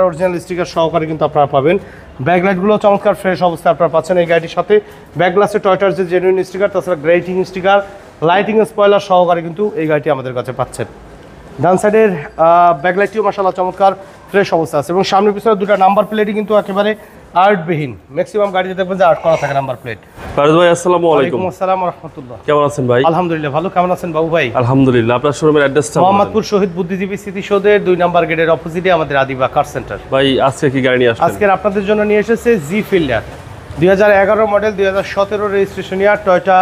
Original sticker সহকারে কিন্তু আপনারা পাবেন। ব্যাকলাইটগুলো চমৎকার ফ্রেশ অবস্থায় আপনারা পাচ্ছেন এই গাড়িটির সাথে। ব্যাকগ্লাসে টয়োটার যে জেনুইন স্টিকার, তাছাড়া গ্রেটিং স্টিকার, লাইটিং স্পয়লার সহকারে কিন্তু এই গাড়িটি আমাদের কাছে পাচ্ছেন। ডান সাইডের ব্যাকলাইটটিও মাশাআল্লাহ চমৎকার ফ্রেশ অবস্থা আছে এবং সামনের পিছনে দুটো নাম্বার প্লেটই কিন্তু একেবারে আর্টবিহীন। ম্যাক্সিমাম গাড়িতে দেখবেন যে আর্ট করা থাকে নাম্বার প্লেট। ফারুক ভাই আসসালামু আলাইকুম। ওয়ালাইকুম আসসালাম ওয়া রাহমাতুল্লাহ। কেমন আছেন ভাই? আলহামদুলিল্লাহ ভালো। কেমন আছেন বাবু ভাই? আলহামদুলিল্লাহ। আপনার শোরুমের অ্যাড্রেসটা? মোহাম্মদপুর শহীদ বুদ্ধিজীবী স্মৃতিসৌধের 2 নম্বর গেটের অপোজিটে আমাদের আদিবা কার সেন্টার। ভাই আজকে কি গাড়ি নিয়ে আসছেন? আজকে আপনাদের জন্য নিয়ে এসেছে G Fielder 2011 model 2017 registration year Toyota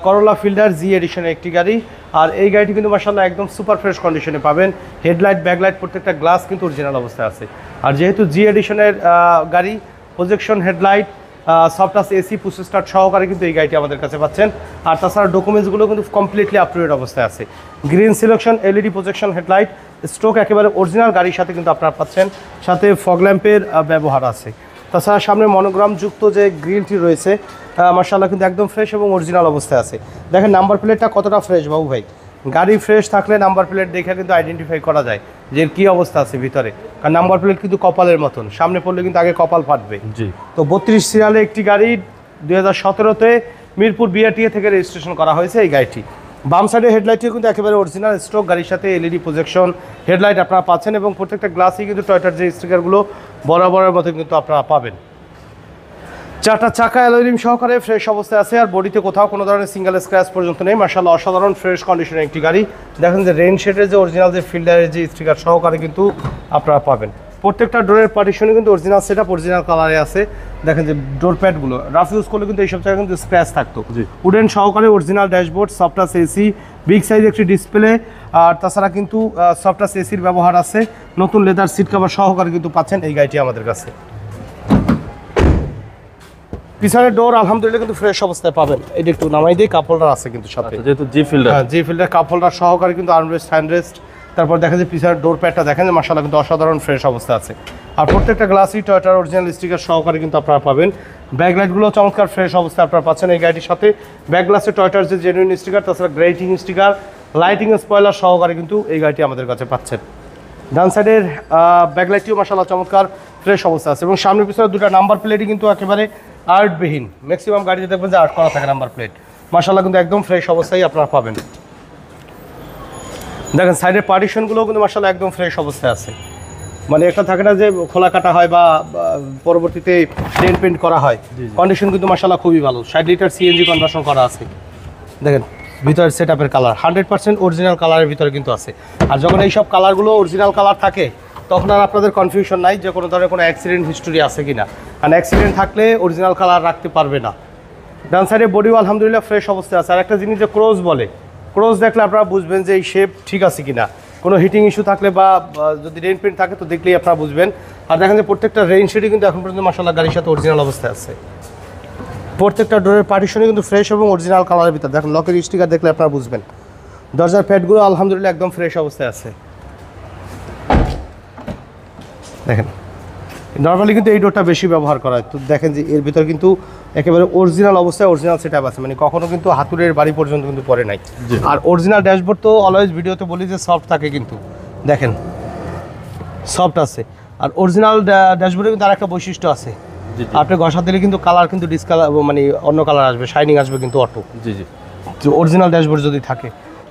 Corolla Fielder G এডিশনের একটি গাড়ি। আর এই গাড়িটি কিন্তু মাশাআল্লাহ একদম সুপার ফ্রেশ কন্ডিশনে পাবেন। হেডলাইট ব্যাকলাইট প্রত্যেকটা গ্লাস কিন্তু অরিজিনাল অবস্থায় আছে। আর যেহেতু জি এডিশনের গাড়ি, projection headlight, soft touch AC, push start সহকারে কিন্তু এই গাড়িটি আমাদের কাছে পাচ্ছেন। আর তাছাড়া ডকুমেন্টসগুলো কিন্তু কমপ্লিটলি আপ টু ডেট অবস্থায় আছে। Green selection, LED projection headlight, stroke একেবারে অরিজিনাল গাড়ির সাথে কিন্তু আপনারা পাচ্ছেন। সাথে ফগ ল্যাম্পের ব্যবহার আছে। তাছাড়া সামনে মনোগ্রামযুক্ত যে গ্রিলটি রয়েছে মাশাআল্লাহ কিন্তু একদম ফ্রেশ এবং অরিজিনাল অবস্থায় আছে। দেখেন নাম্বার প্লেটটা কতটা ফ্রেশ বাবু ভাই। গাড়ি ফ্রেশ থাকলে নাম্বার প্লেট দেখে কিন্তু আইডেন্টিফাই করা যায় যে কী অবস্থা আছে ভিতরে। কারণ নাম্বার প্লেট কিন্তু কপালের মতন, সামনে পড়লে কিন্তু আগে কপাল ফাটবে। জি। তো 32 সিরিয়ালে একটি গাড়ি 2017-তে মিরপুর বিআরটিএ থেকে রেজিস্ট্রেশন করা হয়েছে এই গাড়িটি। বাম সাইডের হেডলাইটটিও কিন্তু একেবারে অরিজিনাল স্ট্রোক গাড়ির সাথে এলইডি প্রজেকশন হেডলাইট আপনারা পাচ্ছেন এবং প্রত্যেকটা গ্লাসই কিন্তু টয়োটার যে স্টিকারগুলো বরাবরের মতো কিন্তু আপনারা পাবেন। 4টা চাকা অ্যালুমিনিয়াম সহকারে ফ্রেশ অবস্থায় আছে। আর বডিতে কোথাও কোনো ধরনের সিঙ্গেল স্ক্র্যাচ পর্যন্ত নেই। মাশাআল্লাহ অসাধারণ ফ্রেশ কন্ডিশনের একটি গাড়ি। দেখেন যে রেইন শেডের যে অরিজিনাল যে ফিল্ডারের যে স্টিকার সহকারে কিন্তু আপনারা পাবেন। প্রত্যেকটা ডোরের পার্টিশনে কিন্তু অরিজিনাল সেটআপ, অরিজিনাল কালারে আছে। দেখেন যে ডোর প্যাডগুলো রাফ ইউজ করলে কিন্তু এইসব জায়গায় কিন্তু স্ক্র্যাচ থাকতো। উডেন সহকারে original dashboard, soft touch AC, big size একটি ডিসপ্লে। আর তাছাড়া কিন্তু সফট টাচ এসির ব্যবহার আছে। নতুন লেদার সিট কভার সহকারে কিন্তু পাচ্ছেন এই গাড়িটি আমাদের কাছে। পিছনের ডোর আলহামদুলিল্লাহ কিন্তু ফ্রেশ অবস্থায় পাবেন। এটা একটু নামাই দিয়ে কাপ হোল্ডার আছে কিন্তু সাথে। যেহেতু জি ফিল্ডার, হ্যাঁ জি ফিল্ডার কাপ হোল্ডার সহকারে কিন্তু আর্মরেস্ট, হ্যান্ডরেস্ট। তারপর দেখেন যে পিছনের ডোর প্যাডটা দেখেন যে মাশাআল্লাহ কিন্তু অসাধারণ ফ্রেশ অবস্থা আছে। আর প্রত্যেকটা গ্লাসই টয়োটার অরিজিনাল স্টিকার সহকারে কিন্তু আপনারা পাবেন। ব্যাকলাইটগুলো চমৎকার ফ্রেশ অবস্থায় আপনারা পাচ্ছেন এই গাড়িটির সাথে। ব্যাকগ্লাসে টয়োটার যে জেনুইন স্টিকার, তাছাড়া গ্রেটিং স্টিকার, লাইটিং স্পয়লার সহকারে কিন্তু এই গাড়িটি আমাদের কাছে পাচ্ছেন। ডান সাইডের ব্যাকলাইটটিও মাশাআল্লাহ চমৎকার ফ্রেশ অবস্থা আছে এবং সামনের পিছনে দুটো নাম্বার প্লেটই কিন্তু একেবারে আর্টবিহীন। ম্যাক্সিমাম গাড়িতে দেখবেন যে আর্ট করা থাকে নাম্বার প্লেট। মাশাআল্লাহ কিন্তু একদম ফ্রেশ অবস্থায় আপনারা পাবেন। দেখেন সাইডের পার্টিশনগুলোও কিন্তু মাশাআল্লাহ একদম ফ্রেশ অবস্থায় আছে। মানে একটা থাকে না যে খোলা কাটা হয় বা পরবর্তীতে ডেন্ট পেন্ট করা হয়, কন্ডিশন কিন্তু মাশাআল্লাহ খুবই ভালো। 60 লিটার সিএনজি কনভার্সন করা আছে। দেখেন ভিতরের সেটআপের কালার 100% অরিজিনাল কালারের ভিতরে কিন্তু আছে। আর যখন এইসব কালারগুলো অরিজিনাল কালার থাকে তখন আর আপনাদের কনফিউশন নাই যে কোনো ধরনের কোনো অ্যাক্সিডেন্ট হিস্টোরি আছে কিনা। কারণ অ্যাক্সিডেন্ট থাকলে অরিজিনাল কালার রাখতে পারবে না। ডান সাইডে বডিও আলহামদুলিল্লাহ ফ্রেশ অবস্থায় আছে। আর একটা জিনিস যে ক্রোজ বলে, ক্রোজ দেখলে আপনারা বুঝবেন যে এই শেপ ঠিক আছে কিনা। কোনো হিটিং ইস্যু থাকলে বা যদি রেইন পেন্ট থাকে তো দেখলেই আপনারা বুঝবেন। আর দেখেন যে প্রত্যেকটা রেইন শেডই কিন্তু এখন পর্যন্ত মাশাআল্লাহ গাড়ির সাথে অরিজিনাল অবস্থায় আছে। প্রত্যেকটা ডোরের পার্টিশনই কিন্তু ফ্রেশ এবং অরিজিনাল কালারের ভিতরে। দেখেন লকের স্টিকার দেখলে আপনারা বুঝবেন। দরজার প্যাডগুলো আলহামদুলিল্লাহ একদম ফ্রেশ অবস্থায় আছে। দেখেন নর্মালি কিন্তু এই ডোরটা বেশি ব্যবহার করা হয়। তো দেখেন যে এর ভিতরে কিন্তু একেবারে অরিজিনাল অবস্থায় অরিজিনাল সেটআপ আছে। মানে কখনো কিন্তু হাতুড়ের বাড়ি পর্যন্ত কিন্তু পড়ে নাই। আর অরিজিনাল ড্যাশবোর্ড তো অলওয়েজ ভিডিওতে বলি যে সফট থাকে, কিন্তু দেখেন সফট আছে। আর অরিজিনাল ড্যাশবোর্ডে কিন্তু আরেকটা বৈশিষ্ট্য আছে, আপনি ঘষা দিলে কিন্তু কালার কিন্তু ডিসকালার মানে অন্য কালার আসবে, শাইনিং আসবে কিন্তু অটো। জি জি। তো অরিজিনাল ড্যাশবোর্ড যদি থাকে।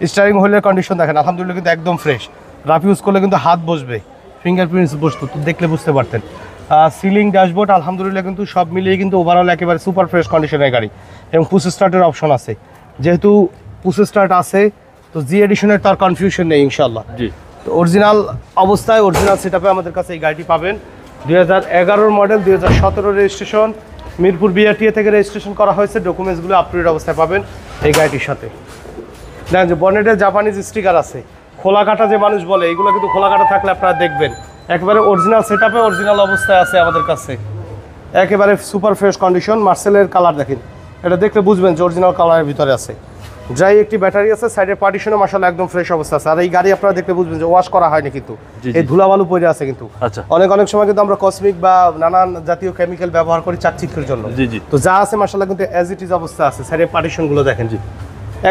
স্টিয়ারিং হুইলের কন্ডিশন দেখেন আলহামদুলিল্লাহ কিন্তু একদম ফ্রেশ। রাফ ইউজ করলে কিন্তু হাত বসবে, ফিঙ্গারপ্রিন্টস বসতো, তো দেখলে বুঝতে পারতেন। সিলিং ড্যাশবোর্ড আলহামদুলিল্লাহ কিন্তু সব মিলিয়ে কিন্তু ওভারঅল একেবারে সুপার ফ্রেশ কন্ডিশনের গাড়ি। এবং পুশ স্টার্টের অপশন আছে। যেহেতু পুশ স্টার্ট আছে তো জি এডিশনের তার কনফিউশন নেই ইনশাল্লাহ। জি। তো অরিজিনাল অবস্থায় অরিজিনাল সেটআপে আমাদের কাছে এই গাড়িটি পাবেন। 2011 মডেল 2017 রেজিস্ট্রেশন, মিরপুর বিআরটিএ থেকে রেজিস্ট্রেশন করা হয়েছে। ডকুমেন্টসগুলো আপ টু ডেট অবস্থায় পাবেন এই গাড়িটির সাথে। দেখেন যে বনেটের জাপানিজ স্টিকার আছে। খোলা কাটা যে মানুষ বলে, এগুলো কিন্তু খোলা কাটা থাকলে আপনারা দেখবেন একেবারে অরিজিনাল সেটআপে অরিজিনাল অবস্থায় আছে আমাদের কাছে। একেবারে সুপার ফ্রেশ কন্ডিশন। মার্সেলের কালার দেখেন, এটা দেখলে বুঝবেন যে অরিজিনাল কালারের ভিতরে আছে। ড্রাই একটি ব্যাটারি আছে। সাইডের পার্টিশনও মাশাআল্লাহ একদম ফ্রেশ অবস্থা আছে। আর এই গাড়ি আপনারা দেখলে বুঝবেন যে ওয়াশ করা হয়নি কিন্তু, এই ধুলাবালু পড়ে আছে কিন্তু। আচ্ছা। অনেক সময় কিন্তু আমরা কসমিক বা নানান জাতীয় কেমিক্যাল ব্যবহার করি চাকচিক্যের জন্য। জি জি। তো যা আছে মাশাআল্লাহ কিন্তু অ্যাজ ইট ইজ অবস্থা আছে। সাইডের পার্টিশনগুলো দেখেন। জি।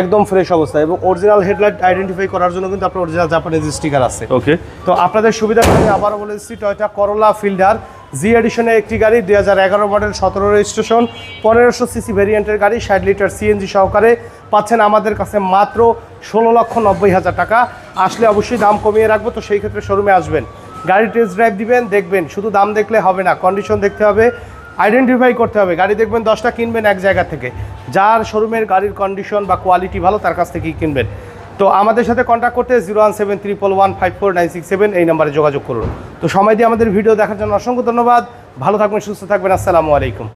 একদম ফ্রেশ অবস্থা এবং অরিজিনাল হেডলাইট আইডেন্টিফাই করার জন্য কিন্তু আপনার অরিজিনাল জাপানিজ স্টিকার আছে। ওকে, তো আপনাদের সুবিধার জন্য আবারও বলে দিচ্ছি, টয়োটা করোলা ফিল্ডার জি এডিশনের একটি গাড়ি, 2011 মডেল, 17 রেজিস্ট্রেশন, 1500 সিসি ভেরিয়েন্টের গাড়ি, 60 লিটার সিএনজি সহকারে পাচ্ছেন আমাদের কাছে মাত্র 16,90,000 টাকা। আসলে অবশ্যই দাম কমিয়ে রাখবো, তো সেই ক্ষেত্রে শোরুমে আসবেন, গাড়ি টেস্ট ড্রাইভ দিবেন, দেখবেন। শুধু দাম দেখলে হবে না, কন্ডিশন দেখতে হবে, আইডেন্টিফাই করতে হবে। গাড়ি দেখবেন 10টা কিনবেন এক জায়গা থেকে, যার শোরুমের গাড়ির কন্ডিশন বা কোয়ালিটি ভালো তার কাছ থেকেই কিনবেন। তো আমাদের সাথে কন্ট্যাক্ট করতে 01711154967 এই নাম্বারে যোগাযোগ করুন। তো সময় দিয়ে আমাদের ভিডিও দেখার জন্য অসংখ্য ধন্যবাদ। ভালো থাকবেন, সুস্থ থাকবেন। আসসালামু আলাইকুম।